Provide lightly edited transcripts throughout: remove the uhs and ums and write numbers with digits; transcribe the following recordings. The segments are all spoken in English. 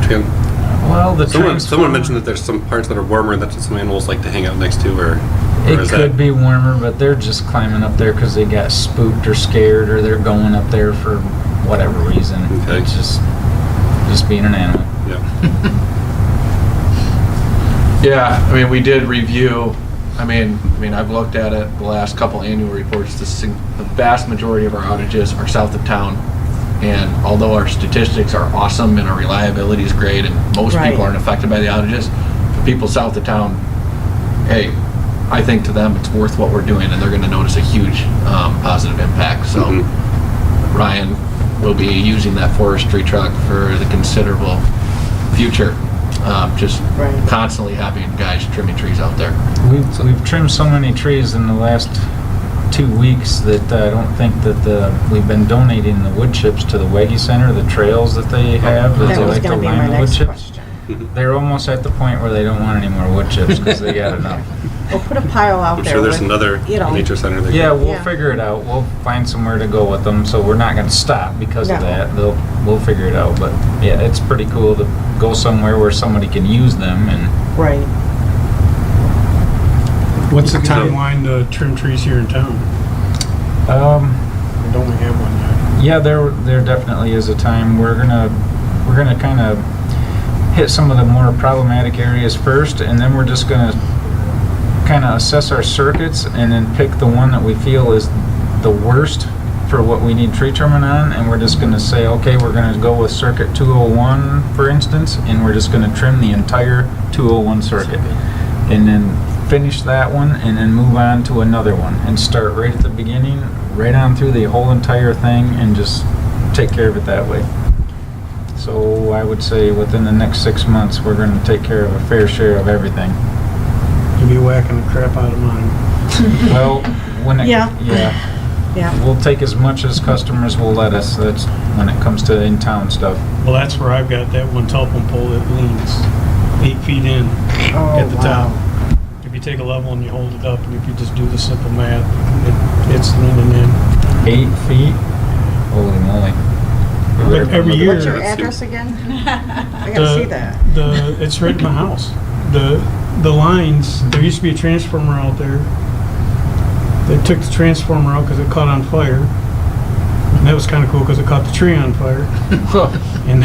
Well, the Someone mentioned that there's some parts that are warmer that some animals like to hang out next to, or It is could that... be warmer, but they're just climbing up there because they got spooked or scared, or they're going up there for whatever reason. Okay. It's just being an animal. Yeah. Yeah, I mean, we did review. I mean, I've looked at it the last couple annual reports. The vast majority of our outages are south of town, and although our statistics are awesome and our reliability is great, and most Right. people aren't affected by the outages, for people south of town, hey, I think to them it's worth what we're doing, and they're going to notice a huge positive impact. So Mhm. Ryan will be using that forestry truck for the considerable future. Just Right. constantly having guys trimming trees out there. We've trimmed so many trees in the last 2 weeks that I don't think that we've been donating the wood chips to the Weggy Center, the trails that they have. That they was like to going to be line my the wood next chips. question. They're almost at the point where they don't want any more wood chips because they got enough. We'll put a pile out I'm there. sure there's with, another you know, nature center that Yeah, we'll Yeah. figure it out. We'll find somewhere to go with them, so we're not going to stop because of No. that. We'll figure it out. But yeah, it's pretty cool to go somewhere where somebody can use them. And Right. What's the timeline to trim trees here in town? Or don't we have one yet? yeah, there definitely is a time we're gonna kind of hit some of the more problematic areas first, and then we're just gonna kind of assess our circuits and then pick the one that we feel is the worst for what we need tree trimming on, and we're just gonna say, okay, we're gonna go with circuit 201, for instance, and we're just gonna trim the entire 201 circuit, and then finish that one, and then move on to another one, and start right at the beginning, right on through the whole entire thing, and just take care of it that way. So I would say within the next 6 months, we're gonna take care of a fair share of everything. You'll be whacking the crap out of mine. Well, when it, Yeah. yeah, Yeah. we'll take as much as customers will let us. That's when it comes to in-town stuff. Well, that's where I've got that one telephone pole that leans 8 feet in Oh, at the wow. top. If you take a level and you hold it up, and if you just do the simple math, it's leaning in. 8 feet? Holy moly. But every year, What's your Let's see. address again? I gotta see that. It's right in my house. The lines, there used to be a transformer out there. They took the transformer out because it caught on fire. And that was kind of cool because it caught the tree on fire. And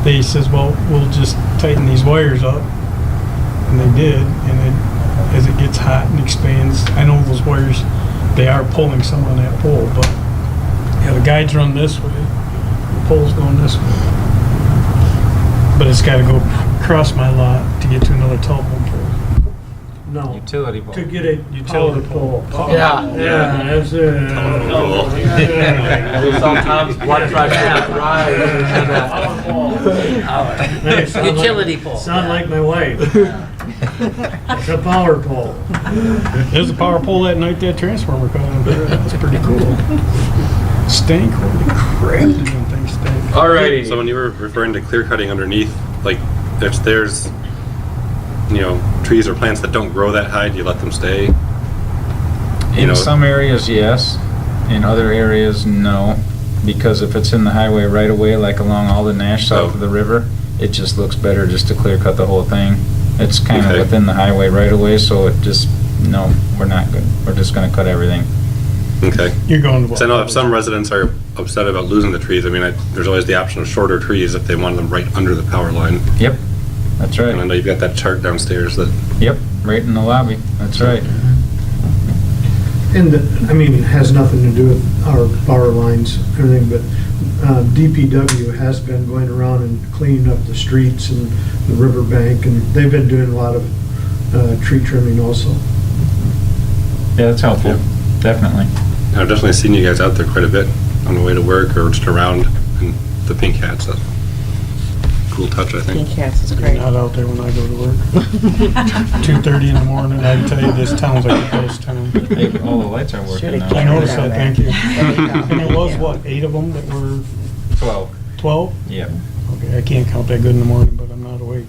they says, well, we'll just tighten these wires up. And they did. And as it gets hot and expands, I know those wires, they are pulling some on that pole, but yeah, the guides run this way, the pole's going this way. But it's got to go across my lot to get to another telephone pole. No, Utility pole. to get a Utility power pole. Yeah. Yeah, that's it. We saw Tom's blood pressure rise. Hey, sound like- Utility pole. Sound like my wife. It's a power pole. There's a power pole that night that transformer caught on fire. That's pretty cool. Stink, holy crap, these things stink. Alrighty. So when you were referring to clear cutting underneath, like there's trees or plants that don't grow that high, do you let them stay? In some areas, yes. In other areas, no. Because if it's in the highway right away, like along Alden Nash south of the river, it just looks better just to clear cut the whole thing. It's kind of Okay. within the highway right away, so it just, no, we're not good. We're just gonna cut everything. Okay. You're going to what? 'Cause I know if some residents are upset about losing the trees, I mean, there's always the option of shorter trees if they want them right under the power line. Yep, that's And I right. know you've got that chart downstairs that, Yep, right in the lobby, that's right. And, I mean, it has nothing to do with our power lines, or anything, but DPW has been going around and cleaning up the streets and the riverbank, and they've been doing a lot of tree trimming also. Yeah, that's helpful, Yep. definitely. I've definitely seen you guys out there quite a bit on the way to work or just around in the pink hats. That's a cool touch, I Pink think. Cats is I'm great. not out there when I go to work. 2:30 in the morning, I can tell you this town's like a ghost town. Hey, all the lights are working Should've now. I camera noticed down that, there. thank you. There you go. And it was, what, 8 of them that were 12, 12? yep. Okay, I can't count that good in the morning, but I'm not awake.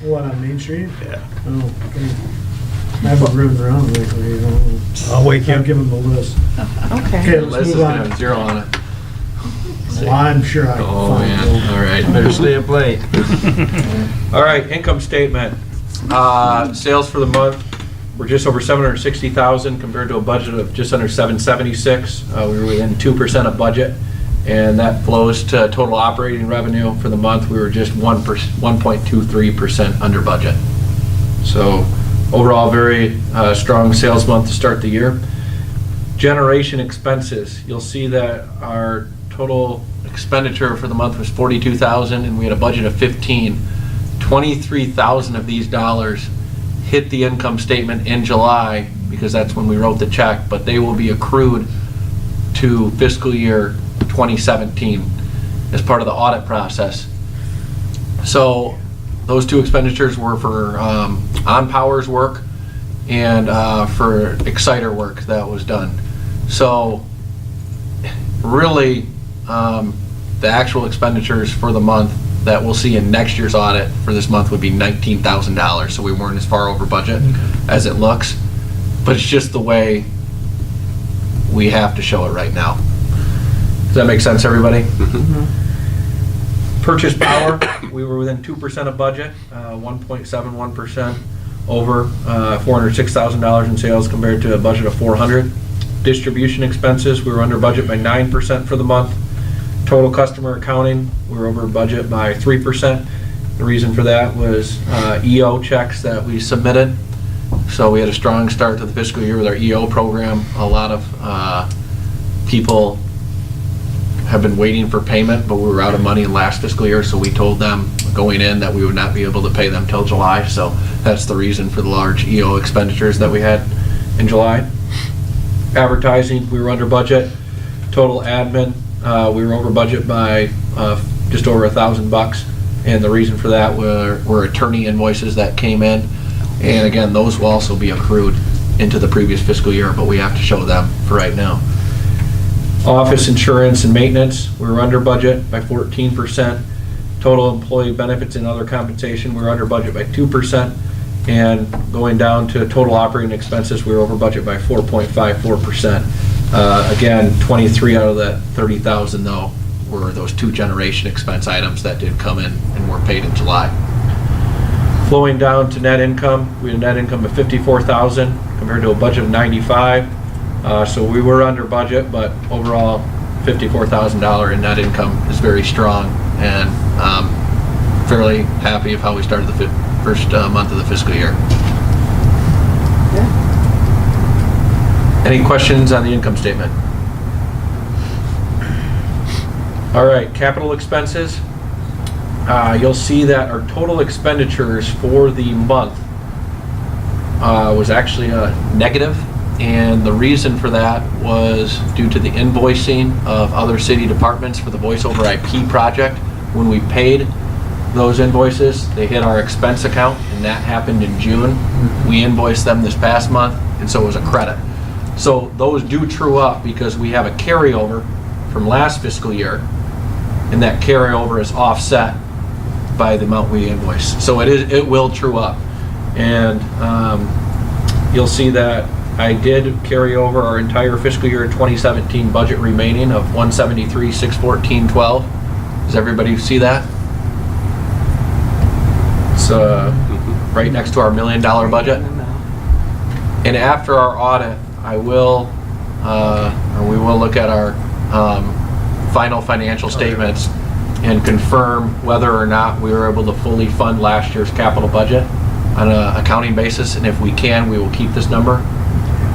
What, on Main Street? Yeah. Oh, okay. I haven't driven around lately, you know. I'll wake I'll you. give them a list. Okay. Okay, Liz let's is move gonna have on. 0 on it. Well, I'm sure I can Oh, find man, those. all right. Better stay up late. All right, income statement. Sales for the month were just over 760,000 compared to a budget of just under 776. We were within 2% of budget, and that flows to total operating revenue for the month. We were just 1.23% under budget. So overall, very strong sales month to start the year. Generation expenses, you'll see that our total expenditure for the month was 42,000 and we had a budget of 15. 23,000 of these dollars hit the income statement in July because that's when we wrote the check, but they will be accrued to fiscal year 2017 as part of the audit process. So those two expenditures were for on-powers work and for Exciter work that was done. So really, the actual expenditures for the month that we'll see in next year's audit for this month would be $19,000. So we weren't as far over budget as it looks, but it's just the way we have to show it right now. Does that make sense, everybody? Purchase power, we were within 2% of budget, 1.71% over, $406,000 in sales compared to a budget of $400,000. Distribution expenses, we were under budget by 9% for the month. Total customer accounting, we were over budget by 3%. The reason for that was EO checks that we submitted. So we had a strong start to the fiscal year with our EO program. A lot of people have been waiting for payment, but we were out of money in last fiscal year, so we told them going in that we would not be able to pay them till July. So that's the reason for the large EO expenditures that we had in July. Advertising, we were under budget. Total admin, we were over budget by just over $1,000, and the reason for that were attorney invoices that came in, and again, those will also be accrued into the previous fiscal year, but we have to show them for right now. Office insurance and maintenance, we were under budget by 14%. Total employee benefits and other compensation, we were under budget by 2%. And going down to total operating expenses, we were over budget by 4.54%. Again, 23 out of that 30,000 though were those two generation expense items that did come in and were paid in July. Flowing down to net income, we had a net income of 54,000 compared to a budget of 95. So we were under budget, but overall, $54,000 in net income is very strong, and fairly happy of how we started the first month of the fiscal year. Any questions on the income statement? All right, capital expenses. You'll see that our total expenditures for the month was actually a negative, and the reason for that was due to the invoicing of other city departments for the Voice over IP project. When we paid those invoices, they hit our expense account, and that happened in June. We invoiced them this past month, and so it was a credit. So those do true up because we have a carryover from last fiscal year, and that carryover is offset by the amount we invoice. So it will true up. And you'll see that I did carry over our entire fiscal year 2017 budget remaining of $173,614.12. Does everybody see that? It's right next to our $1 million budget. And after our audit, we will look at our final financial statements and confirm whether or not we were able to fully fund last year's capital budget on an accounting basis. And if we can, we will keep this number.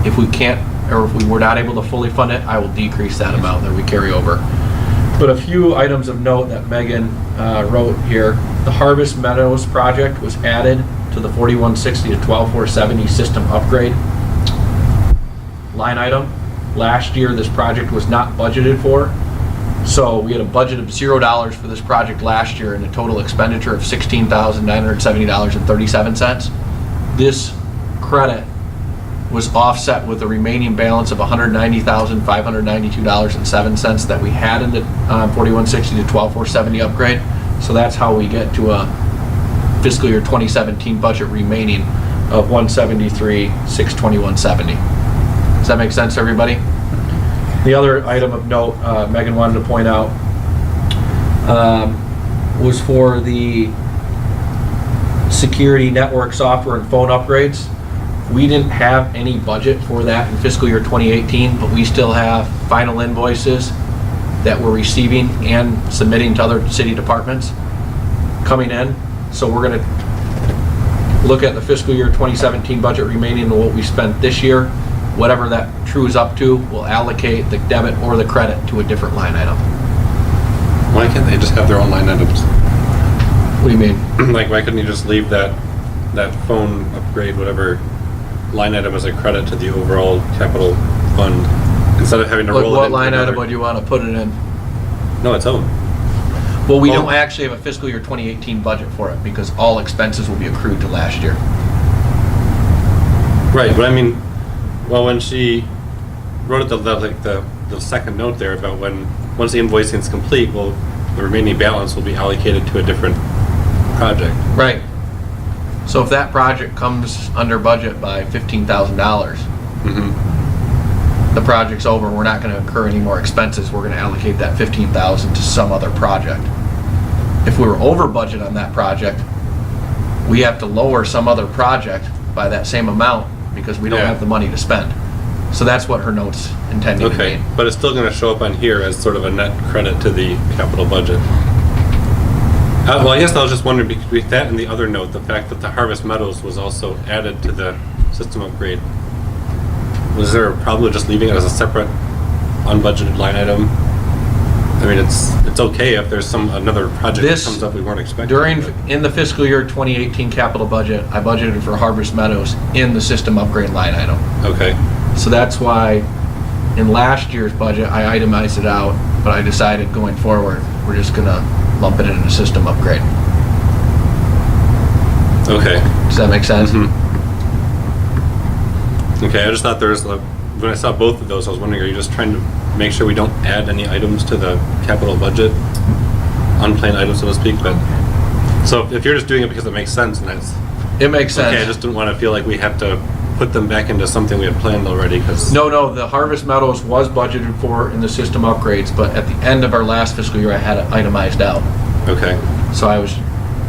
If we can't, or if we were not able to fully fund it, I will decrease that amount that we carry over. But a few items of note that Megan wrote here. The Harvest Meadows project was added to the 4160 to 12470 system upgrade line item. Last year, this project was not budgeted for. So we had a budget of $0 for this project last year and a total expenditure of $16,970.37. This credit was offset with the remaining balance of $190,592.07 that we had in the 4160 to 12470 upgrade. So that's how we get to a fiscal year 2017 budget remaining of $173,621.70. Does that make sense, everybody? The other item of note, Megan wanted to point out, was for the security network software and phone upgrades. We didn't have any budget for that in fiscal year 2018, but we still have final invoices that we're receiving and submitting to other city departments coming in. So we're going to look at the fiscal year 2017 budget remaining to what we spent this year. Whatever that trues up to, we'll allocate the debit or the credit to a different line item. Why can't they just have their own line items? What do you mean? Like, why couldn't you just leave that phone upgrade, whatever line item as a credit to the overall capital fund instead of having to roll it What into line another- item would you want to put it in? No, it's own. Well, we Well- don't actually have a fiscal year 2018 budget for it because all expenses will be accrued to last year. Right, but I mean, well, when she wrote the second note there about once the invoicing is complete, well, the remaining balance will be allocated to a different project. Right. So if that project comes under budget by $15,000, Mm-hmm. the project's over, we're not going to incur any more expenses. We're going to allocate that $15,000 to some other project. If we were over budget on that project, we have to lower some other project by that same amount because we don't Yeah. have the money to spend. So that's what her note's intending to Okay, mean. but it's still going to show up on here as sort of a net credit to the capital budget. Well, I guess I was just wondering between that and the other note, the fact that the Harvest Meadows was also added to the system upgrade. Was there a problem with just leaving it as a separate unbudgeted line item? I mean, it's okay if there's another project This- that comes up we weren't expecting. but- In the fiscal year 2018 capital budget, I budgeted for Harvest Meadows in the system upgrade line item. Okay, So that's why in last year's budget, I itemized it out, but I decided going forward, we're just gonna lump it in a system upgrade. okay. Does that make sense? Mhm. Okay, I just thought there was, when I saw both of those, I was wondering, are you just trying to make sure we don't add any items to the capital budget? Unplanned items, so to speak, but, so if you're just doing it because it makes sense, and that's, It makes sense. okay, I just didn't want to feel like we have to put them back into something we had planned already, because. No, the Harvest Meadows was budgeted for in the system upgrades, but at the end of our last fiscal year, I had it itemized out. Okay, So I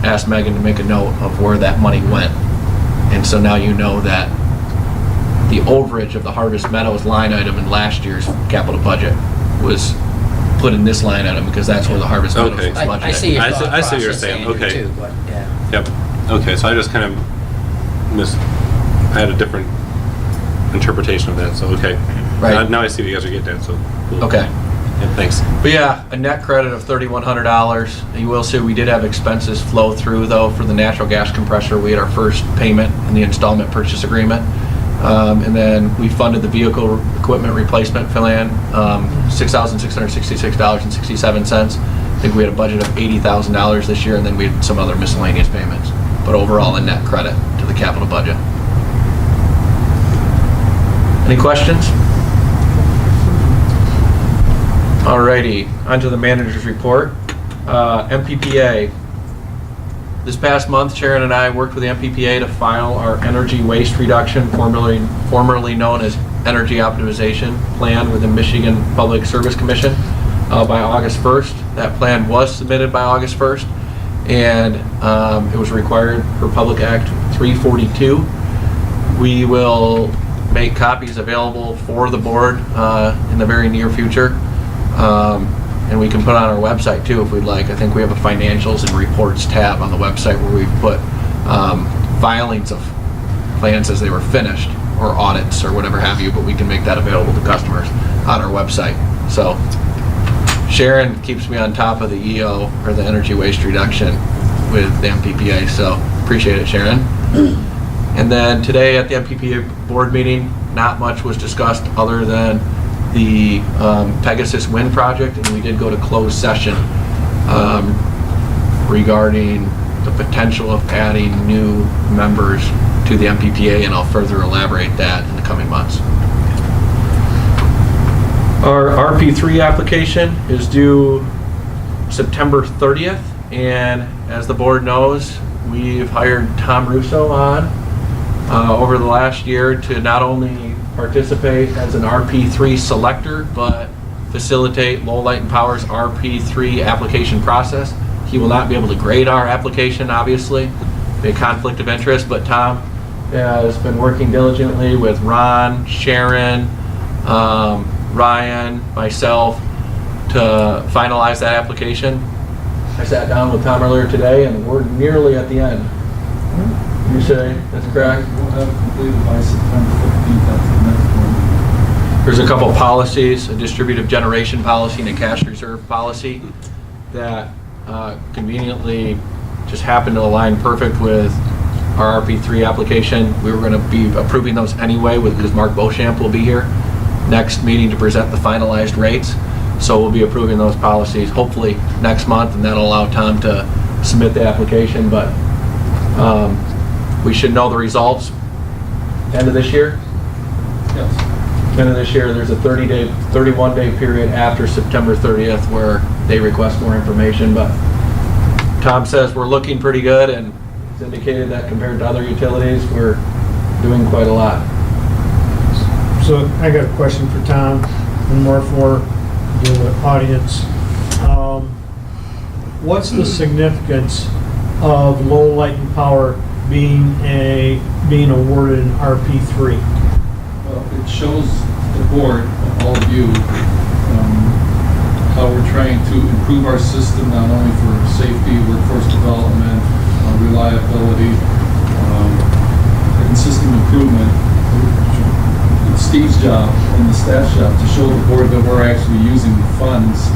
asked Megan to make a note of where that money went. And so now you know that the overage of the Harvest Meadows line item in last year's capital budget was put in this line item because that's where the Harvest Meadows Okay. was I budgeted. see your I see- thought I see what you're process, saying. Andrew, Okay. too, but, yeah. yep, okay, so I just kind of I had a different interpretation of that, so, okay. Right. Now I see what you guys are getting at, so. Cool. Okay. Yeah, thanks. But yeah, a net credit of $3,100. You will see we did have expenses flow through though for the natural gas compressor. We had our first payment in the installment purchase agreement. And then we funded the vehicle equipment replacement plan, $6,666.67. I think we had a budget of $80,000 this year, and then we had some other miscellaneous payments. But overall, a net credit to the capital budget. Any questions? Alrighty, onto the manager's report. MPPA. This past month, Sharon and I worked with the MPPA to file our energy waste reduction, formerly known as energy optimization plan with the Michigan Public Service Commission by August 1st. That plan was submitted by August 1st, and it was required per Public Act 342. We will make copies available for the board in the very near future. And we can put on our website too if we'd like. I think we have a financials and reports tab on the website where we've put filings of plans as they were finished or audits or whatever have you, but we can make that available to customers on our website. So Sharon keeps me on top of the EO or the energy waste reduction with the MPPA, so appreciate it, Sharon. And then today at the MPPA board meeting, not much was discussed other than the Pegasus Wind project, and we did go to closed session regarding the potential of adding new members to the MPPA, and I'll further elaborate that in the coming months. Our RP3 application is due September 30th, and as the board knows, we've hired Tom Russo on over the last year to not only participate as an RP3 selector, but facilitate Lowell Light and Power's RP3 application process. He will not be able to grade our application, obviously, a conflict of interest, but Tom has been working diligently with Ron, Sharon, Ryan, myself, to finalize that application. I sat down with Tom earlier today, and we're nearly at the end. You say that's correct? We'll have it completed by September 15th, that's the next one. There's a couple policies, a distributive generation policy and a cash reserve policy that conveniently just happened to align perfect with our RP3 application. We were going to be approving those anyway because Mark Beauchamp will be here next meeting to present the finalized rates. So we'll be approving those policies hopefully next month, and that'll allow Tom to submit the application. But we should know the results end of this year. Yes. End of this year, there's a 31-day period after September 30th where they request more information. But Tom says we're looking pretty good, and he's indicated that compared to other utilities, we're doing quite a lot. So I got a question for Tom and more for the audience. What's the significance of Lowell Light and Power being awarded an RP3? Well, it shows the board, all of you, how we're trying to improve our system, not only for safety, workforce development, reliability, and system improvement. It's Steve's job and the staff's job to show the board that we're actually using the funds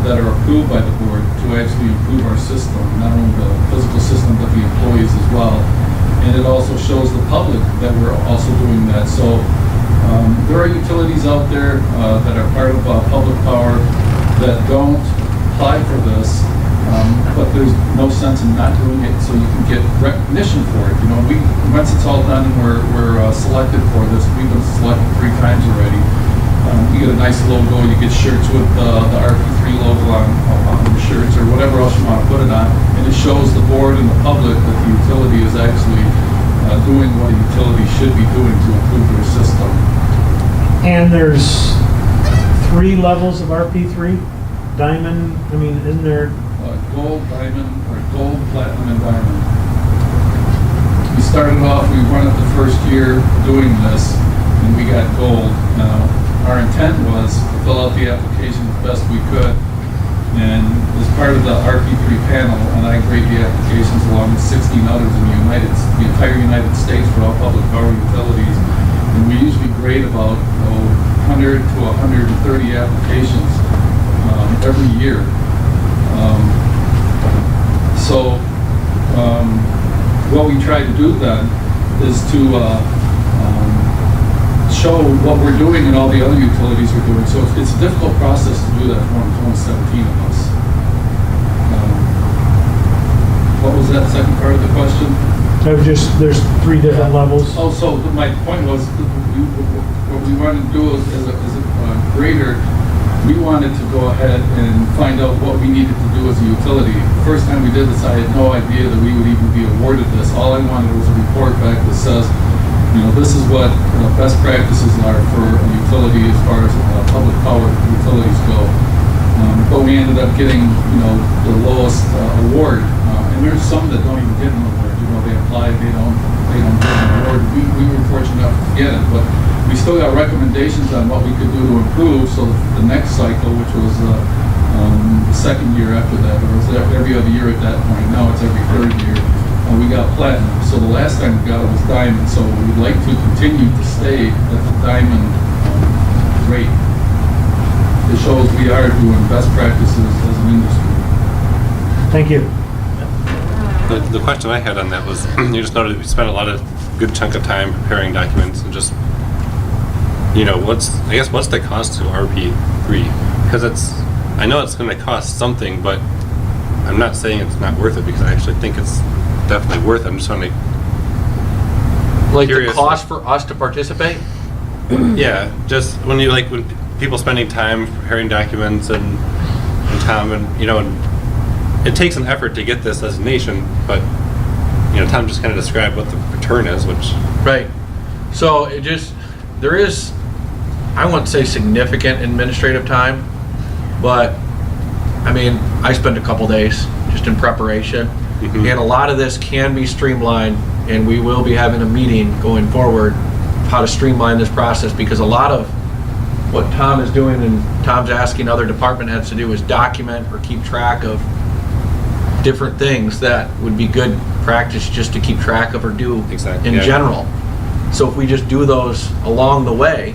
that are approved by the board to actually improve our system, not only the physical system, but the employees as well. And it also shows the public that we're also doing that. So there are utilities out there that are part of public power that don't apply for this, but there's no sense in not doing it so you can get recognition for it. You know, once it's all done and we're selected for this, we've been selected 3 times already. You get a nice logo, you get shirts with the RP3 logo on the shirts or whatever else you want to put it on, and it shows the board and the public that the utility is actually doing what a utility should be doing to improve their system. And there's 3 levels of RP3? Diamond, I mean, isn't there? Gold, diamond, or gold, platinum, and diamond. We started off, we won it the first year doing this, and we got gold. Now, our intent was to fill out the application as best we could, and as part of the RP3 panel, and I grade the applications along with 16 others in the entire United States for all public power utilities, and we usually grade about 100 to 130 applications every year. So what we try to do then is to show what we're doing and all the other utilities are doing. So it's a difficult process to do that for only 17 of us. What was that second part of the question? There's 3 different levels. Oh, so my point was, what we wanted to do as a grader, we wanted to go ahead and find out what we needed to do as a utility. The first time we did this, I had no idea that we would even be awarded this. All I wanted was a report back that says, you know, this is what best practices are for a utility as far as public power utilities go. But we ended up getting, you know, the lowest award. And there's some that don't even get an award. You know, they apply, they don't get an award. We were fortunate enough to get it, but we still got recommendations on what we could do to improve. So the next cycle, which was the second year after that, it was every other year at that point. Now it's every 3rd year. We got platinum. So the last time we got it was diamond. So we'd like to continue to stay at the diamond rate. It shows we are doing best practices as an industry. Thank you. The question I had on that was, you just noted we spent a good chunk of time preparing documents and just, you know, what's the cost to RP3? Because I know it's going to cost something, but I'm not saying it's not worth it because I actually think it's definitely worth it. I'm just trying to The cost for us to participate? Yeah, just when people spending time preparing documents and Tom and it takes an effort to get this designation, but Tom just kind of described what the return is, which Right. So there is I wouldn't say significant administrative time, but, I mean, I spent a couple days just in preparation. Mhm. And a lot of this can be streamlined, and we will be having a meeting going forward, how to streamline this process, because a lot of what Tom is doing and Tom's asking other department heads to do is document or keep track of different things that would be good practice just to keep track of or do Exactly, in yeah. general. So if we just do those along the way,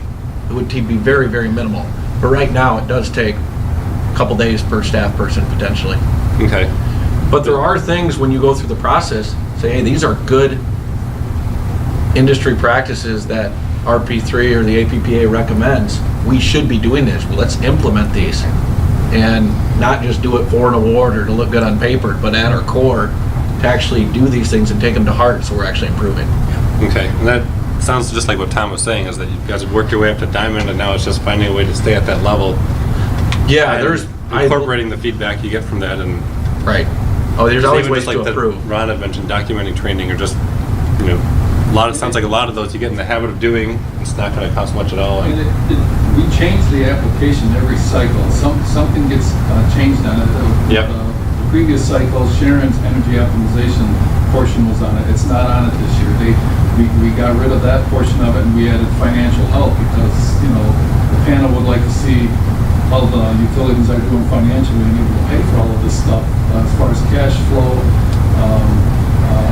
it would be very, very minimal. But right now, it does take a couple days per staff person potentially. Okay. But there are things when you go through the process, say, hey, these are good industry practices that RP3 or the APPA recommends. We should be doing this. Well, let's implement these and not just do it for an award or to look good on paper, but at our core to actually do these things and take them to heart so we're actually improving. Okay, and that sounds just like what Tom was saying, is that you guys have worked your way up to Diamond, and now it's just finding a way to stay at that level. Yeah, and there's incorporating the feedback you get from that, and right. Oh, there's always even ways just like to that improve. Ron had mentioned, documenting training, or just, sounds like a lot of those you get in the habit of doing. It's not going to cost much at all. And we change the application every cycle. Something gets changed on it. Yep. The previous cycle, Sharon's energy optimization portion was on it. It's not on it this year. We got rid of that portion of it, and we added financial help because, the panel would like to see how the utilities are doing financially and able to pay for all of this stuff as far as cash flow,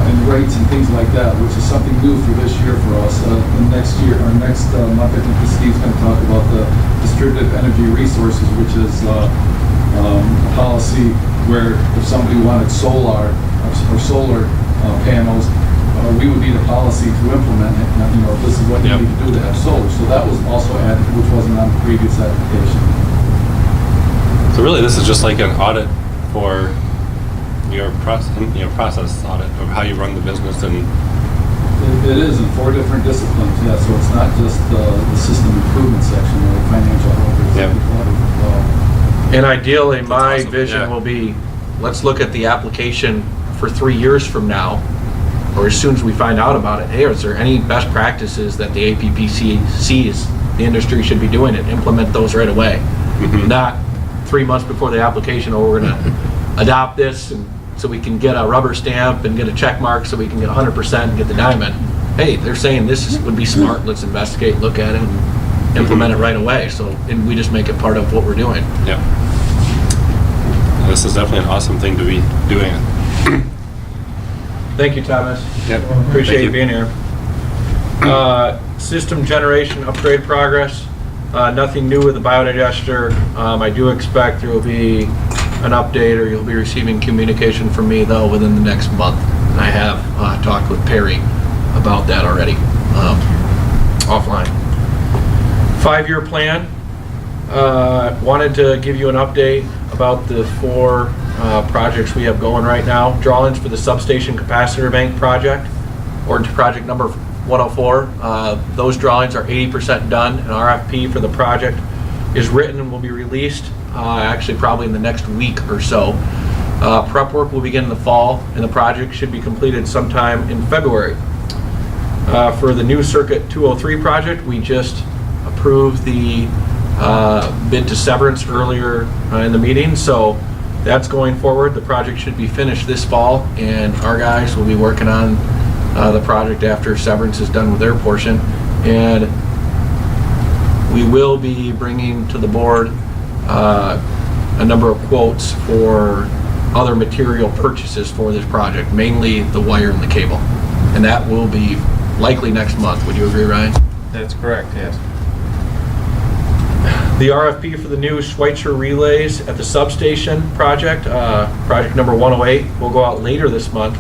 and rates and things like that, which is something new for this year for us. The next year, or next month, I think Steve's going to talk about the distributed energy resources, which is a policy where if somebody wanted solar panels, we would need a policy to implement it. Now, this is what you Yep. need to do to have solar. So that was also added, which wasn't on the previous application. So really, this is just like an audit for your process audit of how you run the business, and It is in 4 different disciplines, yeah, so it's not just the system improvement section or the financial help. Yep. And ideally, my awesome, vision yeah. will be, let's look at the application for 3 years from now, or as soon as we find out about it. Hey, is there any best practices that the APPC sees the industry should be doing, and implement those right away? Mhm. Not 3 months before the application, or we're gonna adopt this and so we can get a rubber stamp and get a check mark so we can get 100% and get the diamond. Hey, they're saying would be smart, let's investigate, look at it, and implement it right away. So, and we just make it part of what we're doing. Yep. This is definitely an awesome thing to be doing. Thank you, Thomas. Yep. Appreciate Thank you being here. System generation upgrade progress. Nothing new with the biodigester. I do expect there will be an update, or you'll be receiving communication from me though within the next month. And I have talked with Perry about that already, offline. 5-year plan. Wanted to give you an update about the 4 projects we have going right now. Drawings for the substation capacitor bank project, or project number 104. Those drawings are 80% done. An RFP for the project is written and will be released actually probably in the next week or so. Prep work will begin in the fall, and the project should be completed sometime in February. For the new Circuit 203 project, we just approved the bid to severance earlier in the meeting, so that's going forward. The project should be finished this fall, and our guys will be working on the project after severance is done with their portion. And we will be bringing to the board a number of quotes for other material purchases for this project, mainly the wire and the cable. And that will be likely next month. Would you agree, Ryan? That's correct, yes. The RFP for the new Schweitzer relays at the substation project, project number 108, will go out later this month.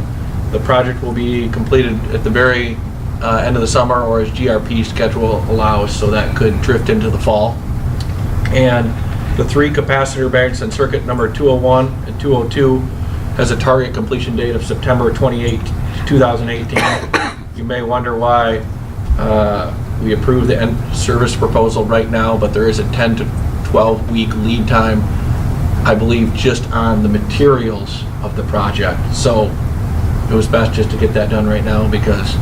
The project will be completed at the very end of the summer, or as GRP schedule allows, so that could drift into the fall. And the 3 capacitor banks on circuit number 201 and 202 has a target completion date of September 28, 2018. You may wonder why we approved the end service proposal right now, but there is a 10 to 12 week lead time, I believe, just on the materials of the project. So it was best just to get that done right now, because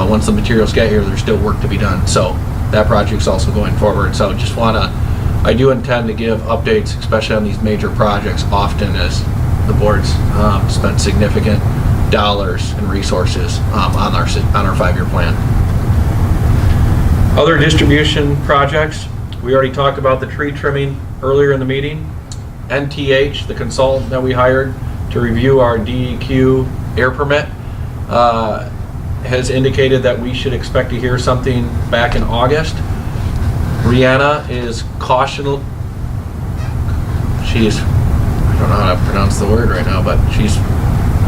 once the materials get here, there's still work to be done. So that project's also going forward. So just I do intend to give updates, especially on these major projects, often as the board's spent significant dollars and resources on our 5-year plan. Other distribution projects, we already talked about the tree trimming earlier in the meeting. NTH, the consultant that we hired to review our DEQ air permit, has indicated that we should expect to hear something back in August. Rihanna is I don't know how to pronounce the word right now, but she's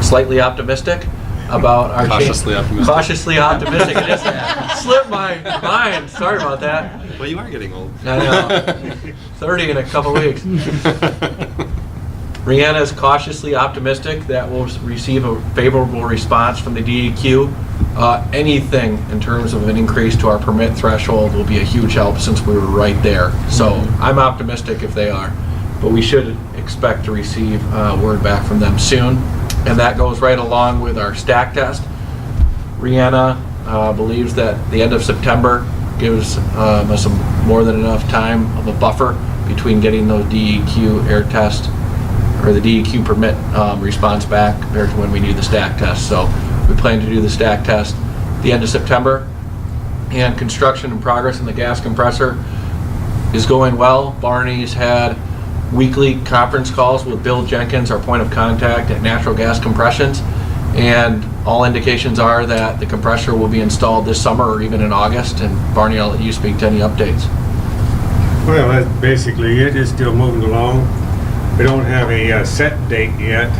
slightly optimistic about our Cautiously optimistic. Cautiously optimistic. It just slipped my mind. Sorry about that. Well, you are getting old. I know. 30 in a couple weeks. Rihanna is cautiously optimistic that we'll receive a favorable response from the DEQ. Anything in terms of an increase to our permit threshold will be a huge help since we were right there. So I'm optimistic if they are, but we should expect to receive word back from them soon. And that goes right along with our stack test. Rihanna believes that the end of September gives us more than enough time of a buffer between getting those DEQ air test or the DEQ permit response back compared to when we do the stack test. So we plan to do the stack test the end of September. And construction in progress in the gas compressor is going well. Barney's had weekly conference calls with Bill Jenkins, our point of contact at Natural Gas Compressions, and all indications are that the compressor will be installed this summer or even in August. And Barney, I'll let you speak to any updates. Well, that's basically it. It's still moving along. We don't have a set date yet,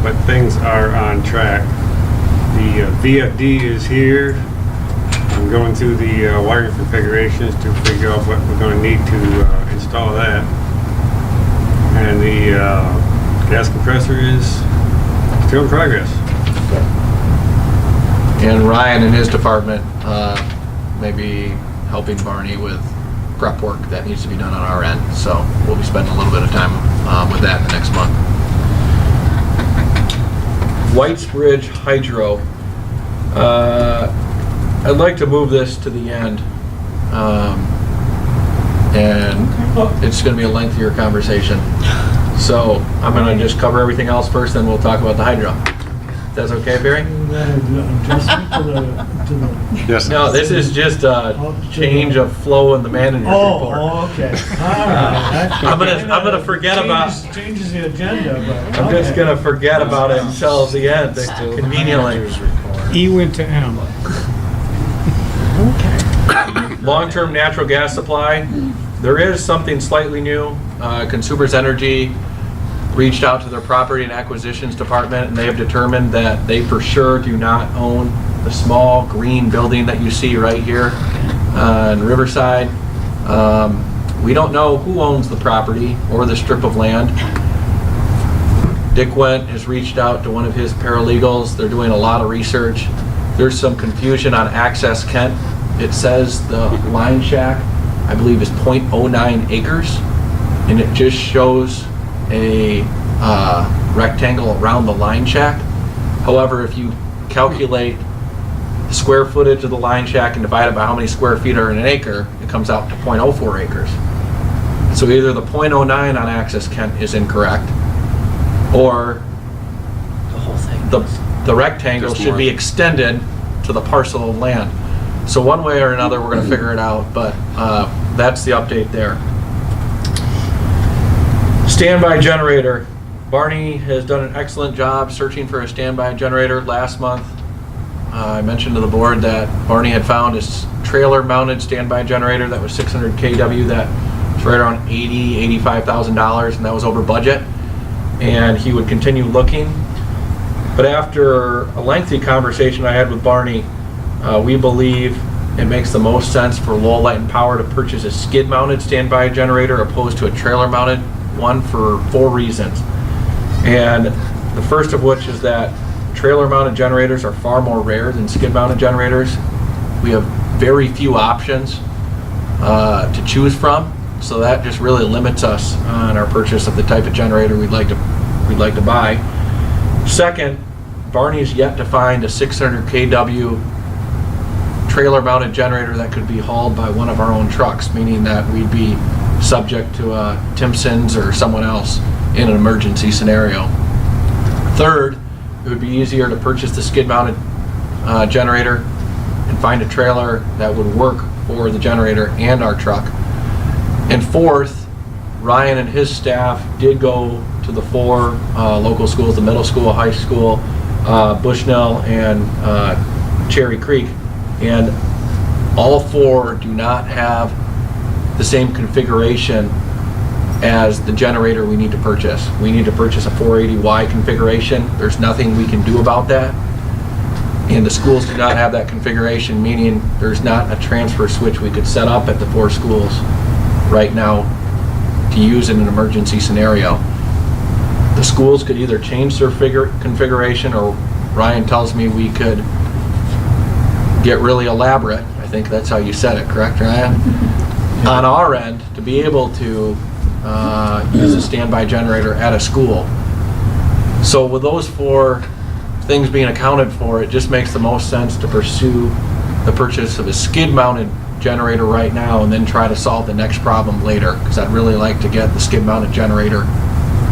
but things are on track. The VFD is here. I'm going through the wiring configurations to figure out what we're going to need to install that. And the gas compressor is still in progress. And Ryan and his department may be helping Barney with prep work that needs to be done on our end. So we'll be spending a little bit of time with that in the next month. Whitesbridge Hydro. I'd like to move this to the end. And it's going to be a lengthier conversation. So I'm going to just cover everything else first, then we'll talk about the hydro. That's okay, Barry? Yes. No, this is just a change of flow in the manager's report. Oh, okay. All right. I'm gonna forget about. Changes the agenda, but. I'm just gonna forget about it until the end, conveniently. E went to M. Long-term natural gas supply. There is something slightly new. Consumers Energy reached out to their property and acquisitions department, and they have determined that they for sure do not own the small green building that you see right here in Riverside. We don't know who owns the property or the strip of land. Dick Wendt has reached out to one of his paralegals. They're doing a lot of research. There's some confusion on Access Kent. It says the line shack, I believe, is 0.09 acres, and it just shows a rectangle around the line shack. However, if you calculate the square footage of the line shack and divide it by how many square feet are in an acre, it comes out to 0.04 acres. So either the 0.09 on Access Kent is incorrect, or the rectangle Just should be more. extended to the parcel of land. So one way or another, we're going to figure it out, but that's the update there. Standby generator. Barney has done an excellent job searching for a standby generator. Last month, I mentioned to the board that Barney had found his trailer-mounted standby generator that was 600 kW that was right around $85,000, and that was over budget. And he would continue looking. But after a lengthy conversation I had with Barney, we believe it makes the most sense for Lowell Light and Power to purchase a skid-mounted standby generator opposed to a trailer-mounted one for 4 reasons. And the first of which is that trailer-mounted generators are far more rare than skid-mounted generators. We have very few options to choose from, so that just really limits us on our purchase of the type of generator we'd like to buy. Second, Barney's yet to find a 600 kW trailer-mounted generator that could be hauled by one of our own trucks, meaning that we'd be subject to Timpson's or someone else in an emergency scenario. Third, it would be easier to purchase the skid-mounted generator and find a trailer that would work for the generator and our truck. And fourth, Ryan and his staff did go to the 4 local schools, the middle school, high school, Bushnell, and Cherry Creek, and all 4 do not have the same configuration as the generator we need to purchase. We need to purchase a 480Y configuration. There's nothing we can do about that. And the schools do not have that configuration, meaning there's not a transfer switch we could set up at the 4 schools right now to use in an emergency scenario. The schools could either change their configuration, or Ryan tells me we could get really elaborate. I think that's how you said it, correct, Ryan? On our end, to be able to use a standby generator at a school. So with those 4 things being accounted for, it just makes the most sense to pursue the purchase of a skid-mounted generator right now and then try to solve the next problem later, because I'd really like to get the skid-mounted generator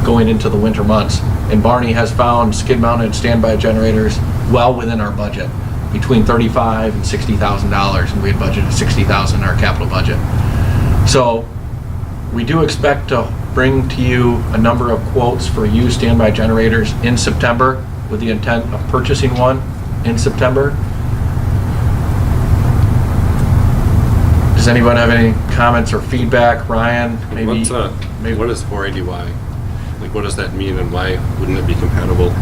going into the winter months. And Barney has found skid-mounted standby generators well within our budget, between $35,000 and $60,000, and we had budgeted $60,000 in our capital budget. So we do expect to bring to you a number of quotes for used standby generators in September, with the intent of purchasing one in September. Does anyone have any comments or feedback? Ryan, maybe? What is 480Y? Like, what does that mean, and why wouldn't it be compatible?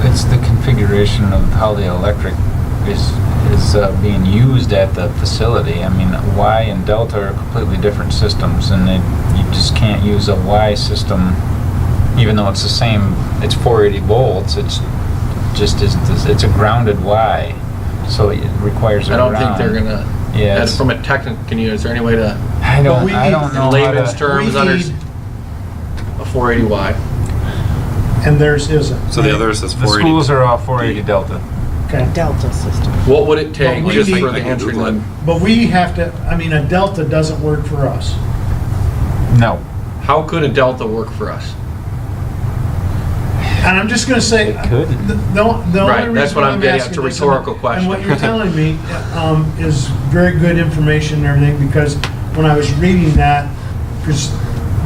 It's the configuration of how the electric is being used at the facility. I mean, Y and Delta are completely different systems, and you just can't use a Y system, even though it's the same. It's 480 volts. It's a grounded Y, so it requires a I don't ground. think they're gonna. Yeah, That's from a technical. Is there any way to, I don't know in how layman's to. terms, under a 480Y? And theirs isn't. So the other says The 480. schools are all 480 Delta. Okay. Delta system. What would it take Well, we just need- for I the can entry Google it. level? But we have to, I mean, a Delta doesn't work for us. No. How could a Delta work for us? And I'm just gonna say, It could. the only Right, that's reason what I'm I'm getting at. asking It's a this, rhetorical question. And what you're telling me is very good information and everything, because when I was reading that, because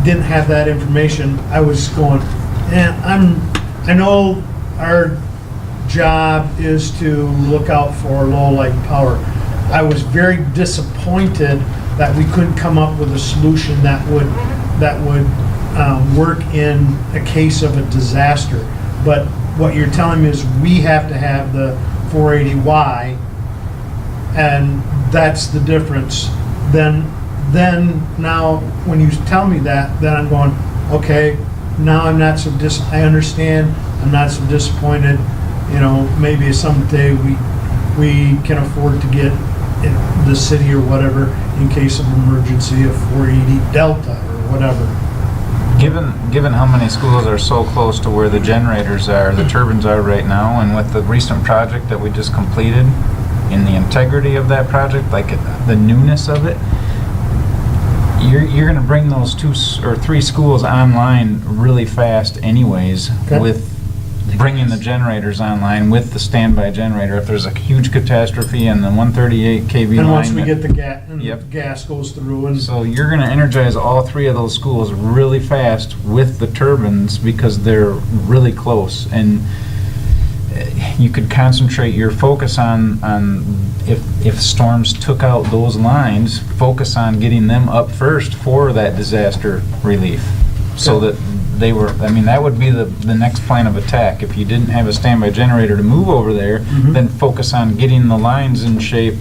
didn't have that information, I was going, I know our job is to look out for low light power. I was very disappointed that we couldn't come up with a solution that would work in a case of a disaster. But what you're telling me is we have to have the 480Y, and that's the difference. Then now when you tell me that, then I'm going, okay, now I'm not so I understand, I'm not so disappointed. You know, maybe someday we can afford to get in the city or whatever in case of emergency, a 480 Delta or whatever. Given how many schools are so close to where the generators are, the turbines are right now, and with the recent project that we just completed, in the integrity of that project, like the newness of it, you're going to bring those 2 or 3 schools online really fast anyways, Okay. with bringing the generators online with the standby generator. If there's a huge catastrophe and the 138 kV And line, once we get the gas, and the Yep. gas goes through and. so you're going to energize all 3 of those schools really fast with the turbines because they're really close, and you could concentrate your focus on if storms took out those lines, focus on getting them up first for that disaster relief, so that they were. I mean, that would be the next plan of attack. If you didn't have a standby generator to move over there, then focus on getting the lines in shape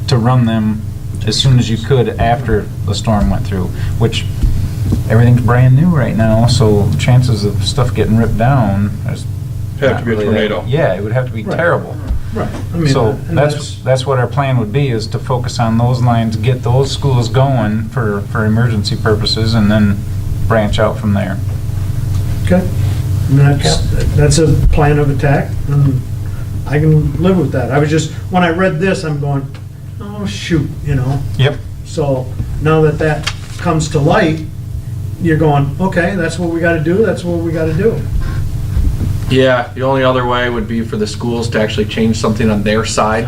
to run them as soon as you could after the storm went through, which everything's brand new right now, so chances of stuff getting ripped down is Have not to be a really that- tornado. Yeah, it would have to be Right. terrible. Right. I mean, So and that's what our plan would be, is to focus on those lines, get those schools going for emergency purposes, and then branch out from there. Okay. And that's a plan of attack, and I can live with that. I was just, when I read this, I'm going, oh, shoot, you know? Yep. So now that that comes to light, you're going, okay, that's what we gotta do, that's what we gotta do. Yeah, the only other way would be for the schools to actually change something on their side,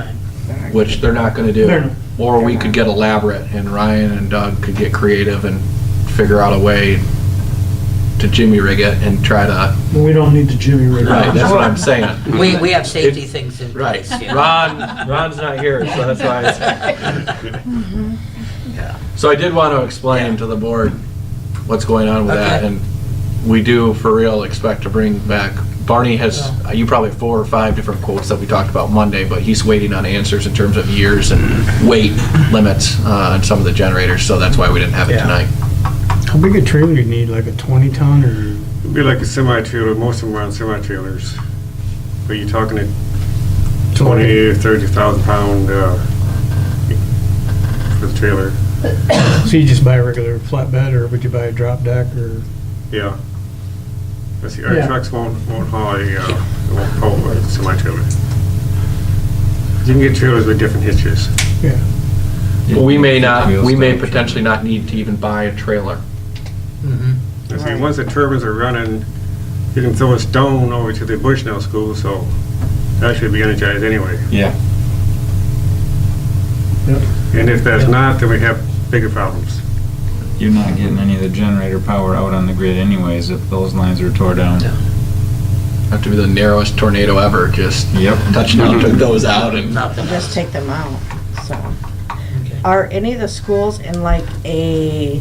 which they're not gonna They're do. not. Or we could get elaborate, and Ryan and Doug could get creative and figure out a way to jimmy rig it and try to, We don't need the Jimmy rig. right, that's what I'm saying. We have safety things in Right, place. you know. Ron's not here, so that's why Yeah. So I did want to explain to the board what's going on with that, Okay. and we do for real expect to bring back, Barney has, you probably have 4 or 5 different quotes that we talked about Monday, but he's waiting on answers in terms of years and weight limits on some of the generators, so that's why we didn't have it Yeah. tonight. How big a trailer you need, like a 20 ton or? It'd be like a semi-trailer, most of them are on semi-trailers. But you're talking a 20 or 30,000 pound, for the trailer, So you just buy a regular flatbed, or would you buy a drop deck, or? yeah. But see, our Yeah. trucks won't haul won't haul a semi-trailer. You can get trailers with different hitches. Yeah. But we may potentially not need to even buy a trailer. And see, once the turbines are running, you can throw a stone over to the Bushnell School, so that should be energized anyway. Yeah. Yep. And if that's not, then we have bigger problems. You're not getting any of the generator power out on the grid anyways if those lines are tore down. Have to be the narrowest tornado ever, just Yep. touchdown took those out and. Nothing Just else. take them out, so. Okay. Are any of the schools in like a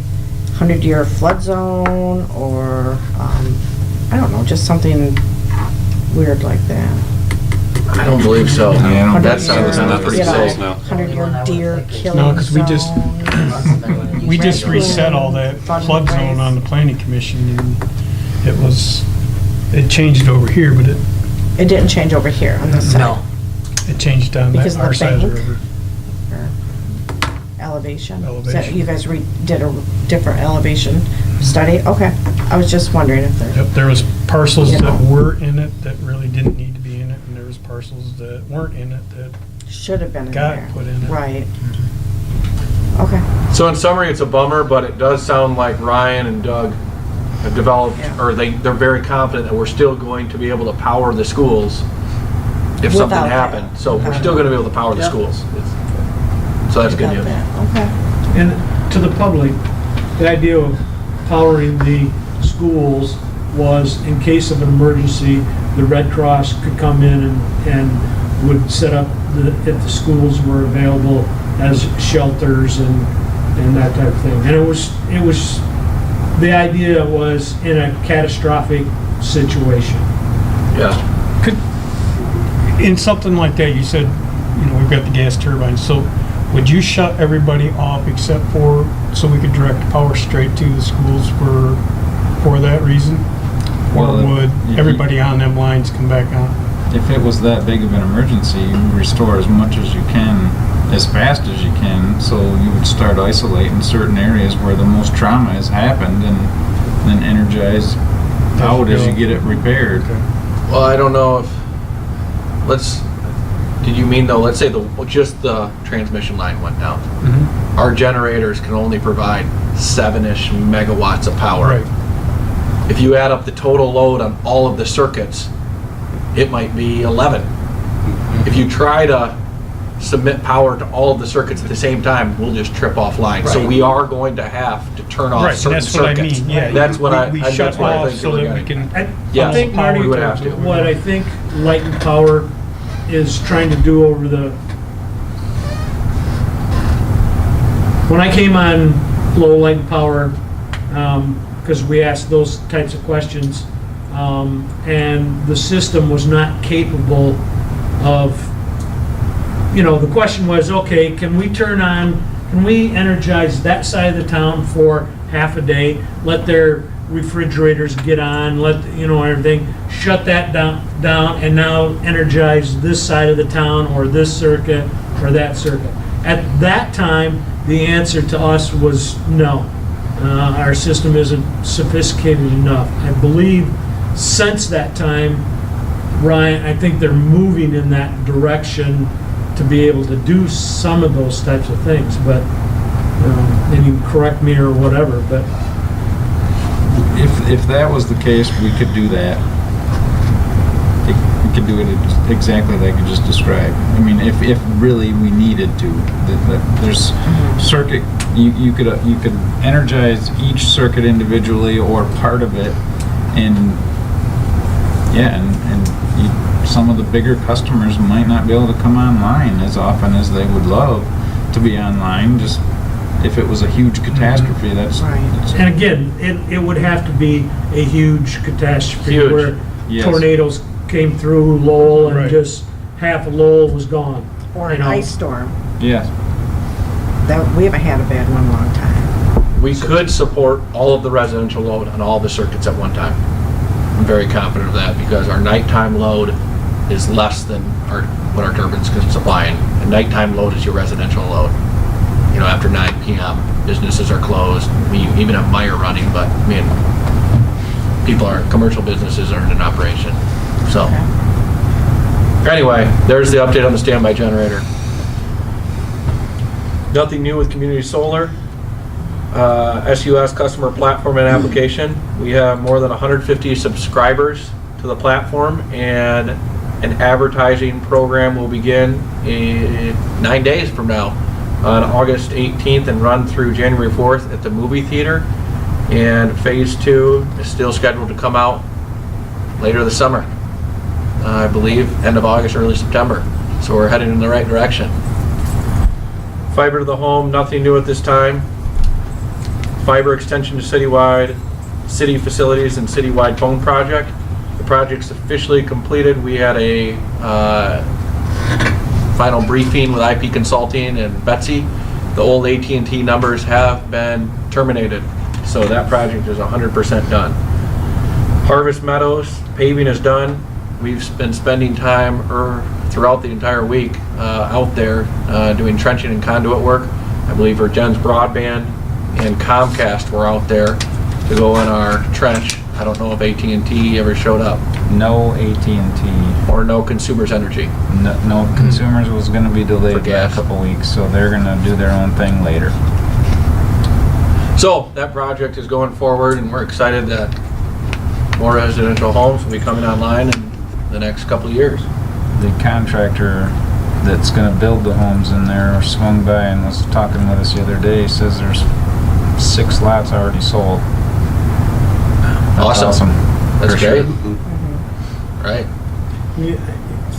100-year flood zone or, I don't know, just something weird like that? I don't believe so. Yeah, I don't That think sounds so. sounds pretty You know, safe. now. 100-year deer killing No, 'cause we just- zone. We just reset all that flood zone on the planning commission, and it changed over here, but It didn't change over here on this side. No. it changed on Because that of the our side of the bank? river. Elevation? So Elevation. you guys did a different elevation study? Okay. I was just wondering if there, Yep, there was parcels You know. that were in it that really didn't need to be in it, and there was parcels that weren't in it that should have been in got there. put in it. Right. Okay. So in summary, it's a bummer, but it does sound like Ryan and Doug have developed, Yeah. or they're very confident that we're still going to be able to power the schools if something Without that. happened. So we're still gonna be able to power the Yep. schools. So that's good Got news. that. Okay. And to the public, the idea of powering the schools was in case of an emergency, the Red Cross could come in and would set up if the schools were available as shelters and that type of thing. And it was, the idea was in a catastrophic situation. Yeah. In something like that, you said, we've got the gas turbines, so would you shut everybody off except so we could direct power straight to the schools for that reason? Or Well, would everybody on them lines come back on? If it was that big of an emergency, you restore as much as you can, as fast as you can, so you would start isolating certain areas where the most trauma has happened and then energize out as you get it repaired. Well, I don't know if, did you mean though, let's say just the transmission line went down. Our generators can only provide 7-ish megawatts of power. Right. If you add up the total load on all of the circuits, it might be 11. If you try to submit power to all of the circuits at the same time, we'll just trip offline. So Right. we are going to have to turn off Right, and certain that's what I circuits. mean, yeah. That's what We that's shut what I off think so we're that we getting. can. I Yes, think, Marty, we would have to. what I think Light and Power is trying to do over when I came on low Light and Power, because we asked those types of questions, and the system was not capable of, the question was, okay, can we energize that side of the town for half a day, let their refrigerators get on, everything, shut that down, and now energize this side of the town, or this circuit, or that circuit. At that time, the answer to us was no. Our system isn't sophisticated enough. I believe since that time, Ryan, I think they're moving in that direction to be able to do some of those types of things, but, and you can correct me or whatever, but If that was the case, we could do that. We could do it exactly like you just described. I mean, if really we needed to, there's circuit, you could energize each circuit individually or part of it, and some of the bigger customers might not be able to come online as often as they would love to be online. Just if it was a huge catastrophe, that's Right. and again, it would have to be a huge catastrophe Huge. where Yes. tornadoes came through Lowell and Right. just half of Lowell was gone. Or you an know. ice storm. yes. We haven't had a bad one in a long time. We could support all of the residential load on all the circuits at one time. I'm very confident of that because our nighttime load is less than what our turbines can supply. And nighttime load is your residential load. You know, after 9 p.m., businesses are closed. We even have Meyer running, but I mean, commercial businesses aren't in operation. So, anyway, there's the update on the standby generator. Nothing new with community solar. SUS customer platform and application. We have more than 150 subscribers to the platform, and an advertising program will begin in 9 days from now on August 18th and run through January 4th at the movie theater. And phase 2 is still scheduled to come out later this summer. I believe end of August, early September. So we're heading in the right direction. Fiber to the home, nothing new at this time. Fiber extension to citywide, city facilities and citywide phone project. The project's officially completed. We had a final briefing with IP Consulting and Betsy. The old AT&T numbers have been terminated, so that project is 100% done. Harvest Meadows, paving is done. We've been spending time throughout the entire week out there doing trenching and conduit work. I believe Virgin's Broadband and Comcast were out there to go in our trench. I don't know if AT&T ever showed up, No AT&T. or no Consumers Energy. No consumers was going to be For delayed by a gas. couple weeks, so they're going to do their own thing later. So that project is going forward, and we're excited that more residential homes will be coming online in the next couple of years. The contractor that's going to build the homes in there swung by and was talking with us the other day. Says there's 6 lots already sold. That's Awesome. That's For sure. great. Right. You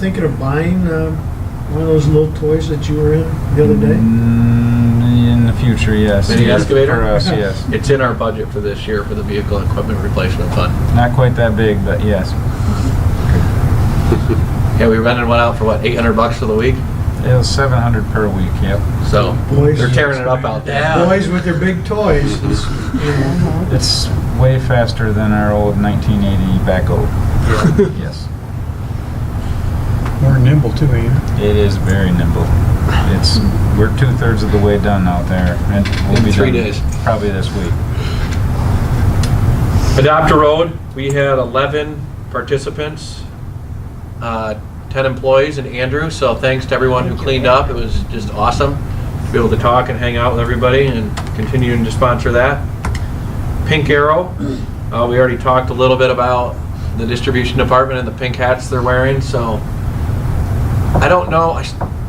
thinking of buying one of those little toys that you were in the other day? In the future, yes. Mini excavator? For us, yes. It's in our budget for this year for the vehicle equipment replacement fund. Not quite that big, but yes. Yeah, we rented one out for what, $800 for the week? It was 700 per week, yep. So Boys. they're tearing it up out there. Yeah. Boys with their big toys. It's way faster than our old 1980 backhoe. Yes. More nimble too, ain't it? It is very nimble. We're 2/3 of the way done out there, and we'll In be 3 done days. probably this week. Adopt a Road, we had 11 participants, 10 employees, and Andrew, so thanks to everyone who cleaned up. It was just awesome to be able to talk and hang out with everybody and continuing to sponsor that. Pink Arrow, we already talked a little bit about the distribution department and the pink hats they're wearing, so I don't know,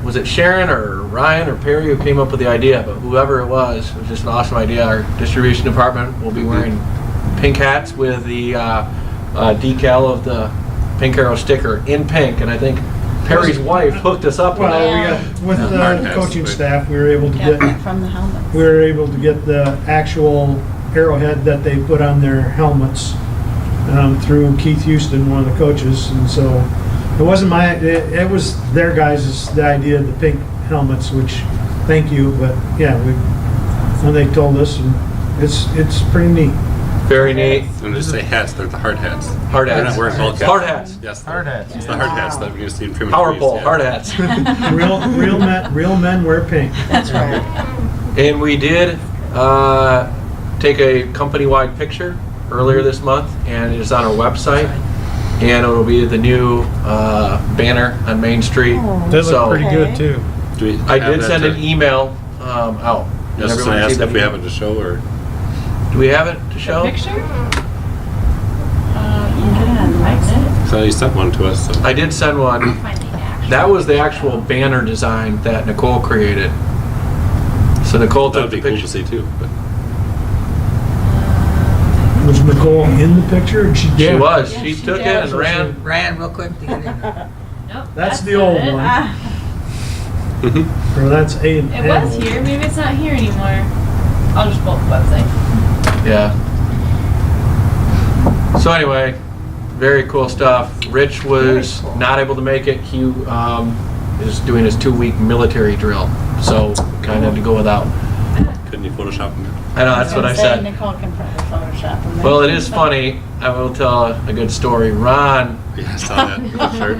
was it Sharon or Ryan or Perry who came up with the idea, but whoever it was just an awesome idea. Our distribution department will be wearing pink hats with the decal of the Pink Arrow sticker in pink, and I think Perry's wife hooked us up with Well, it. we got, with Hard the hats, coaching but- staff, we were able to Yeah, get, from the helmet. we were able to get the actual arrowhead that they put on their helmets through Keith Houston, one of the coaches, and so it wasn't it was their guys' the idea of the pink helmets, which, thank you, but yeah, when they told us, and it's pretty neat. Very neat. And just say hats, they're the hard hats. Hard They're hats. not wearing all caps. Hard hats. Yes. Hard hats, It's yeah. the hard hats that we see in Freeman. Power Trees, pole, yeah. hard hats. Real men wear pink. That's right. And we did take a company-wide picture earlier this month, and it is on our website. and it'll be the new banner on Main Street. They So- look pretty good too. Do we I have did that send to- an email out. Did Just everyone to see ask the if we email? have it to show, or? Do we have it to show? Picture? Yeah. So you sent one to us, so. I did send one. That was the actual banner design that Nicole created. So Nicole That took would be the cool to picture. see too, but. Was Nicole in the picture? And She Yeah. was. Yeah, She she took did. it and ran. Ran real quick to get in. Nope, That's the old not it. one. Or that's A. It was here, maybe it's not here anymore. I'll just pull up the website. Yeah. So anyway, very cool stuff. Rich was not able to make it. He is doing his 2-week military drill, so kind of had to go without. Couldn't you Photoshop them? I know, that's what I said. Nicole can probably Photoshop them. Well, it is funny. I will tell a good story. Ron Yeah, I saw that with the shirt.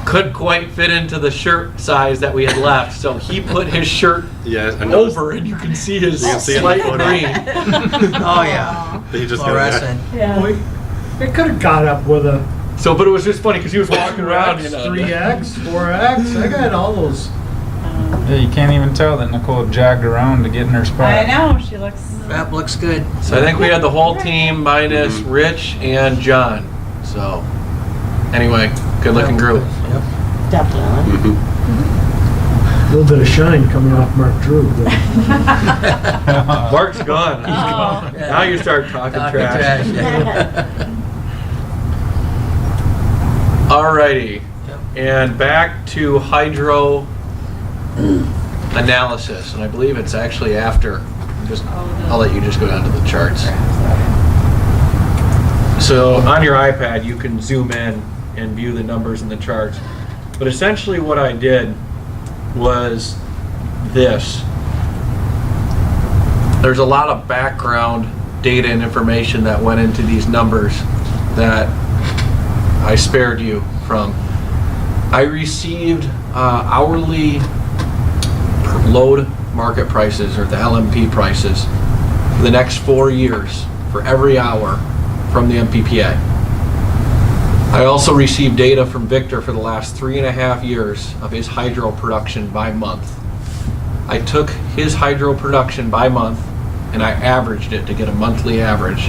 couldn't quite fit into the shirt size that we had left, so he put his shirt Yeah, I noticed. over, and you can see his You can see it in the slight photo. green. Oh, yeah. He just got Fluorescent. Boy, they could have got up with a So, but it was just funny because he was walking around, you 2X, know. 3X, 4X. I got all those. Yeah, you can't even tell that Nicole jogged around to get in her spot. I know, she looks. That looks good. So I think we had the whole team minus Rich and John. So, anyway, good looking group. Definitely. Mhm. A little bit of shine coming off Mark Drew. But Mark's gone. Oh. Now you start talking trash. yeah. Alrighty, and back to hydro analysis, and I believe it's actually after. I'll let you just go down to the charts. So on your iPad, you can zoom in and view the numbers in the charts. But essentially what I did was this. There's a lot of background data and information that went into these numbers that I spared you from. I received hourly load market prices, or the LMP prices, for the next 4 years for every hour from the MPPA. I also received data from Victor for the last 3.5 years of his hydro production by month. I took his hydro production by month and I averaged it to get a monthly average.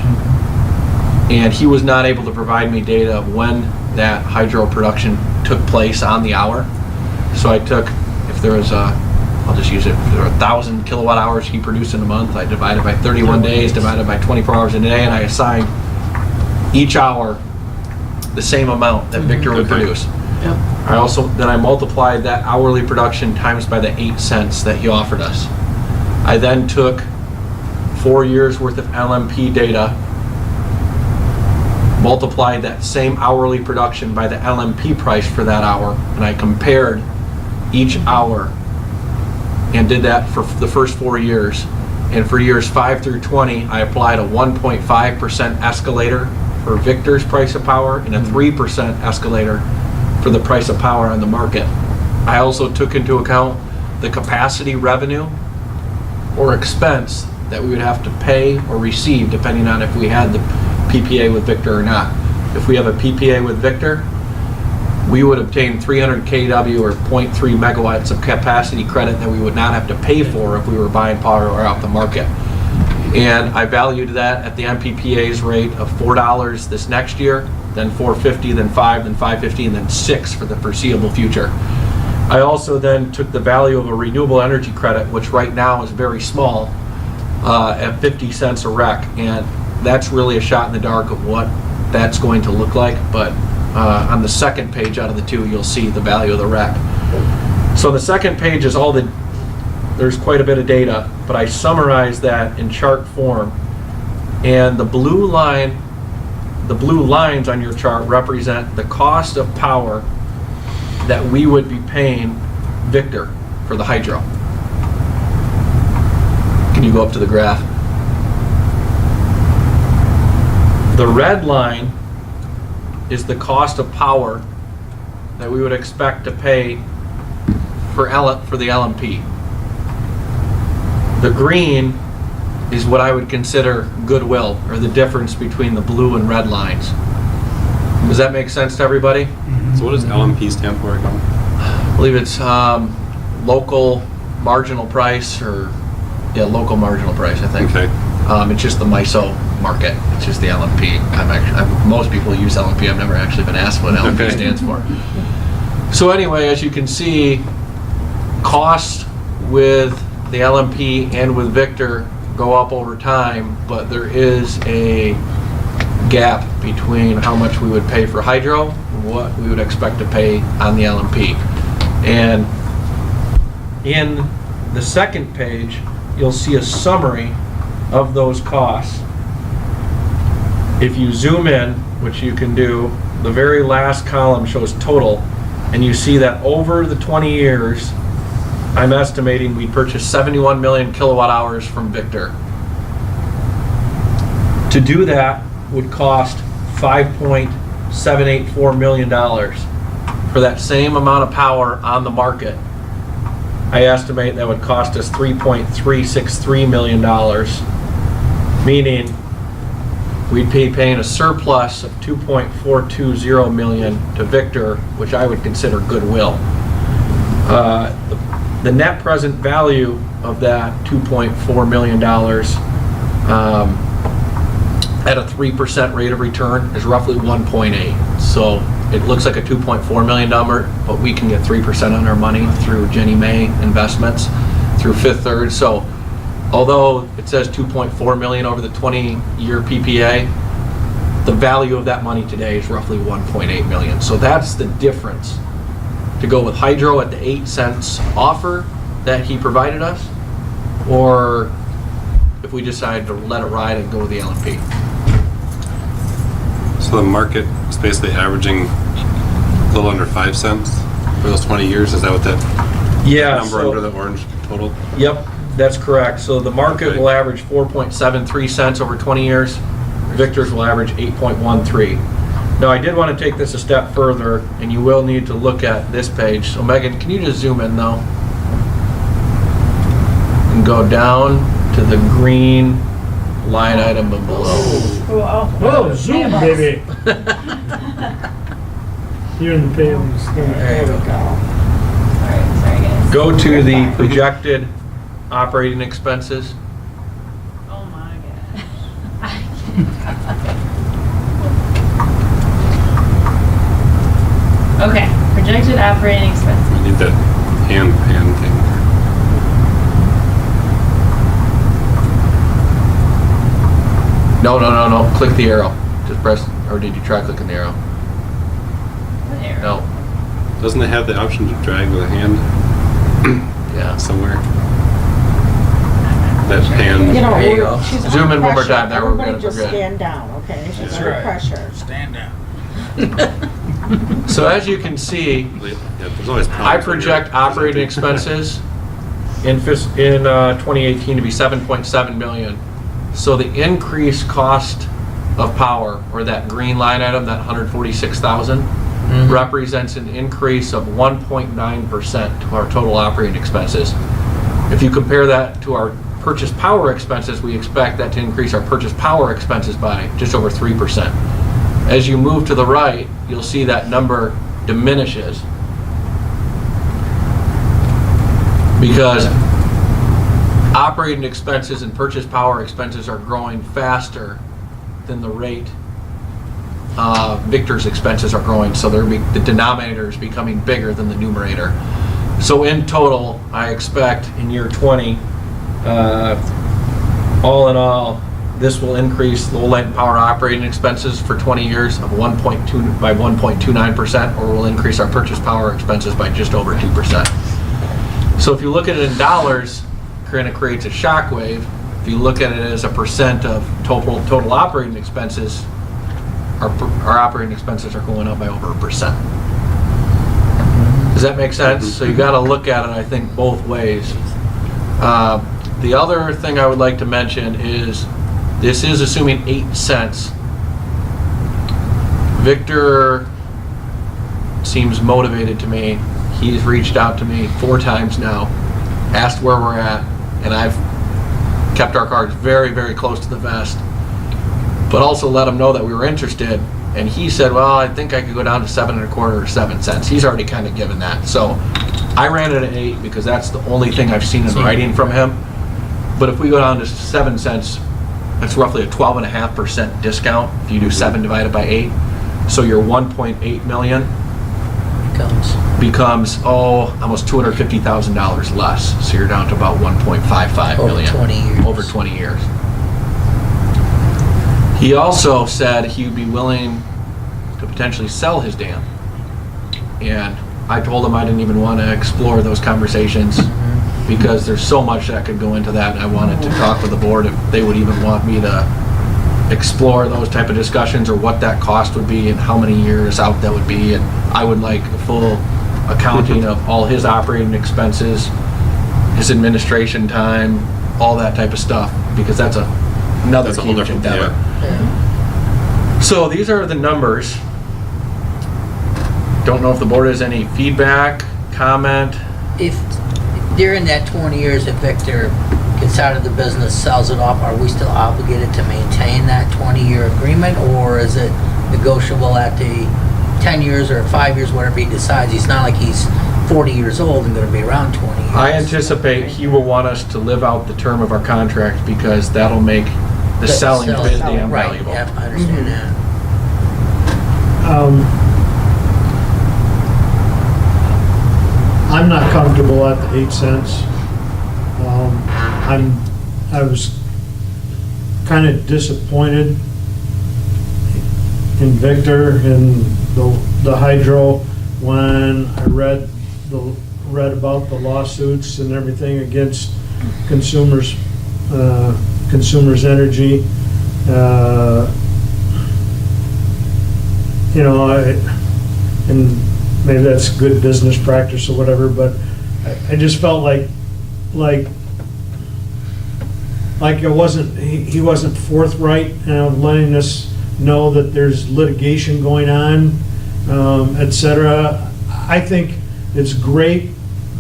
And he was not able to provide me data of when that hydro production took place on the hour. So I took, if there was I'll just use it, if there were 1,000 kilowatt hours he produced in a month, I divided by 31 days, divided by 24 hours in a day, and I assigned each hour the same amount that Victor would Okay. produce. I also, then I multiplied that hourly production times by the 8 cents that he offered us. I then took 4 years worth of LMP data, multiplied that same hourly production by the LMP price for that hour, and I compared each hour and did that for the first 4 years. And for years 5 through 20, I applied a 1.5% escalator for Victor's price of power and a 3% escalator for the price of power on the market. I also took into account the capacity revenue or expense that we would have to pay or receive depending on if we had the PPA with Victor or not. If we have a PPA with Victor, we would obtain 300 kW or 0.3 megawatts of capacity credit that we would not have to pay for if we were buying power or out the market. And I valued that at the MPPA's rate of $4 this next year, then $4.50, then $5, then $5.50, and then $6 for the foreseeable future. I also then took the value of a renewable energy credit, which right now is very small, at 50 cents a rec, and that's really a shot in the dark of what that's going to look like, but on the second page out of the two, you'll see the value of the rec. So the second page is there's quite a bit of data, but I summarized that in chart form, and the blue lines on your chart represent the cost of power that we would be paying Victor for the hydro. Can you go up to the graph? The red line is the cost of power that we would expect to pay for the LMP. The green is what I would consider goodwill, or the difference between the blue and red lines. Does that make sense to everybody? So what does LMP stand for again? I believe it's local marginal price, or, yeah, local marginal price, I think. Okay. It's just the MISO market. It's just the LMP. Most people use LMP. I've never actually been asked what LMP Okay. stands for. So anyway, as you can see, costs with the LMP and with Victor go up over time, but there is a gap between how much we would pay for hydro and what we would expect to pay on the LMP. And in the second page, you'll see a summary of those costs. If you zoom in, which you can do, the very last column shows total, and you see that over the 20 years, I'm estimating we purchased 71 million kilowatt hours from Victor. To do that would cost $5.784 million. For that same amount of power on the market, I estimate that would cost us $3.363 million, meaning we'd be paying a surplus of $2.420 million to Victor, which I would consider goodwill. The net present value of that $2.4 million at a 3% rate of return is roughly 1.8. So it looks like a $2.4 million number, but we can get 3% on our money through Jenny May investments, through Fifth Third. So although it says 2.4 million over the 20-year PPA, the value of that money today is roughly 1.8 million. So that's the difference to go with hydro at the 8 cents offer that he provided us, or if we decide to let it ride and go with the LMP. So the market is basically averaging a little under 5 cents for those 20 years. Is that what that number under the orange total? Yep, that's correct. So the market Okay. will average 4.73 cents over 20 years. Victor's will average 8.13. Now, I did want to take this a step further, and you will need to look at this page. So Megan, can you just zoom in though? And go down to the green line item below. Whoa, zoom, baby. You're in the pails. There you go. Sorry, guys. Go to the projected operating expenses. Oh my gosh. Okay, projected operating expenses. I need that hand pan thing. No. Click the arrow. Just press, or did you try clicking the arrow? What arrow? No. Doesn't it have the option to drag with a hand Yeah. somewhere? That pan. You know, There you go. she's Zoom under in one more pressure. time. There, we're Everybody good, just we're good. stand down, okay? She's That's under right. pressure. Stand down. So as you can see, Yeah, there's always I problems when project you're operating presenting. expenses in 2018 to be 7.7 million. So the increased cost of power, or that green line item, that 146,000, represents an increase of 1.9% to our total operating expenses. If you compare that to our purchase power expenses, we expect that to increase our purchase power expenses by just over 3%. As you move to the right, you'll see that number diminishes because operating expenses and purchase power expenses are growing faster than the rate Victor's expenses are growing, so the denominator is becoming bigger than the numerator. So in total, I expect in year 20, all in all, this will increase Lowell Light and Power operating expenses for 20 years of 1.29%, or will increase our purchase power expenses by just over 2%. So if you look at it in dollars, it kind of creates a shockwave. If you look at it as a percent of total operating expenses, our operating expenses are going up by over 1%. Does that make sense? So you got to look at it, I think, both ways. The other thing I would like to mention is this is assuming 8 cents. Victor seems motivated to me. He's reached out to me 4 times now, asked where we're at, and I've kept our cards very, very close to the vest, but also let him know that we were interested. And he said, well, I think I could go down to 7.25 or 7 cents. He's already kind of given that. So I ran it at 8 because that's the only thing I've seen in writing from him. But if we go down to 7 cents, that's roughly a 12.5% discount if you do 7 divided by 8. So your 1.8 million becomes almost $250,000 less. So you're down to about 1.55 million Over 20 years. over 20 years. He also said he would be willing to potentially sell his dam. And I told him I didn't even want to explore those conversations because there's so much that could go into that, and I wanted to talk with the board if they would even want me to explore those type of discussions or what that cost would be and how many years out that would be. And I would like a full accounting of all his operating expenses, his administration time, all that type of stuff, because that's another That's a whole huge different, endeavor. So these are the numbers. Don't know if the board has any feedback, comment. If during that 20 years, if Victor gets out of the business, sells it off, are we still obligated to maintain that 20-year agreement, or is it negotiable at the 10 years or 5 years, whatever he decides? He's not like he's 40 years old and going to be around 20 years. I anticipate he will want us to live out the term of our contract because that'll make the selling of his dam Right, valuable. yeah, I understand that. I'm not comfortable at the 8 cents. I was kind of disappointed in Victor and the hydro when I read about the lawsuits and everything against consumers energy. You know, and maybe that's good business practice or whatever, but I just felt like it wasn't, he wasn't forthright in letting us know that there's litigation going on, et cetera. I think it's great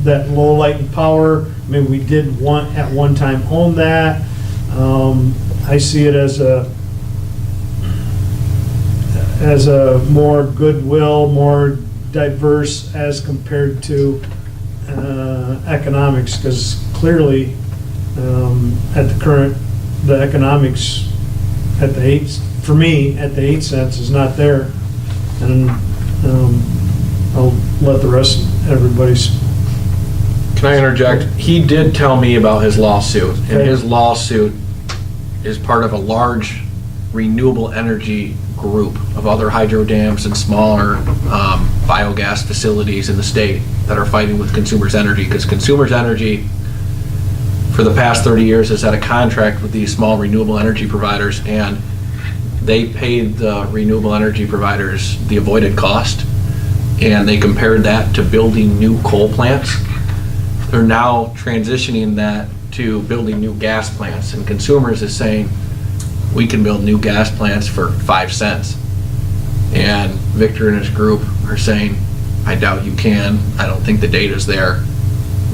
that Low Light and Power, I mean, we did at one time own that. I see it as a more goodwill, more diverse as compared to economics, because clearly the economics at the 8, for me, at the 8 cents is not there. And I'll let the rest, everybody's. Can I interject? He did tell me about his lawsuit, and Okay. his lawsuit is part of a large renewable energy group of other hydro dams and smaller biogas facilities in the state that are fighting with Consumers Energy, because Consumers Energy, for the past 30 years, has had a contract with these small renewable energy providers, and they paid the renewable energy providers the avoided cost, and they compared that to building new coal plants. They're now transitioning that to building new gas plants, and Consumers is saying, we can build new gas plants for 5 cents. And Victor and his group are saying, I doubt you can. I don't think the data's there.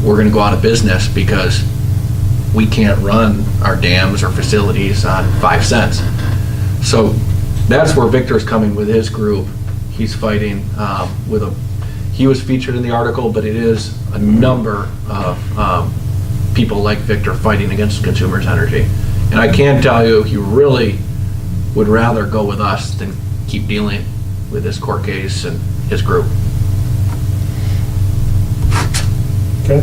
We're gonna go out of business because we can't run our dams or facilities on 5 cents. So that's where Victor's coming with his group. He's fighting he was featured in the article, but it is a number of people like Victor fighting against Consumers Energy. And I can tell you, he really would rather go with us than keep dealing with this court case and his group. Okay.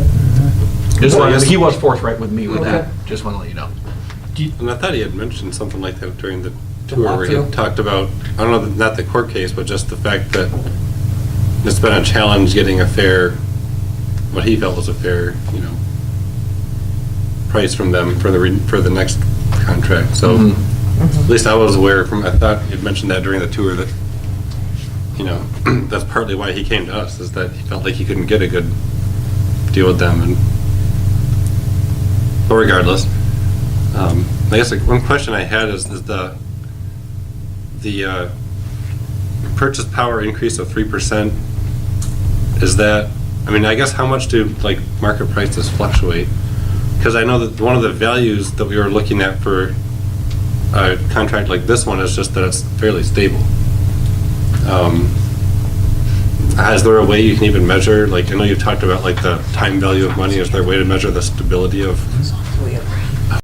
He was forthright with me with that. Just want to let you know. And I thought he had mentioned something like that during the tour where he talked about, I don't know, not the court case, but just the fact that it's been a challenge getting a fair, what he felt was a fair, price from them for the next contract. So at least I was aware I thought you'd mentioned that during the tour that, that's partly why he came to us, is that he felt like he couldn't get a good deal with them. But regardless, I guess one question I had is the purchase power increase of 3%, is that, I guess how much do market prices fluctuate? Because I know that one of the values that we were looking at for a contract like this one is just that it's fairly stable. Is there a way you can even measure, like, I know you've talked about like the time value of money, is there a way to measure the stability of We have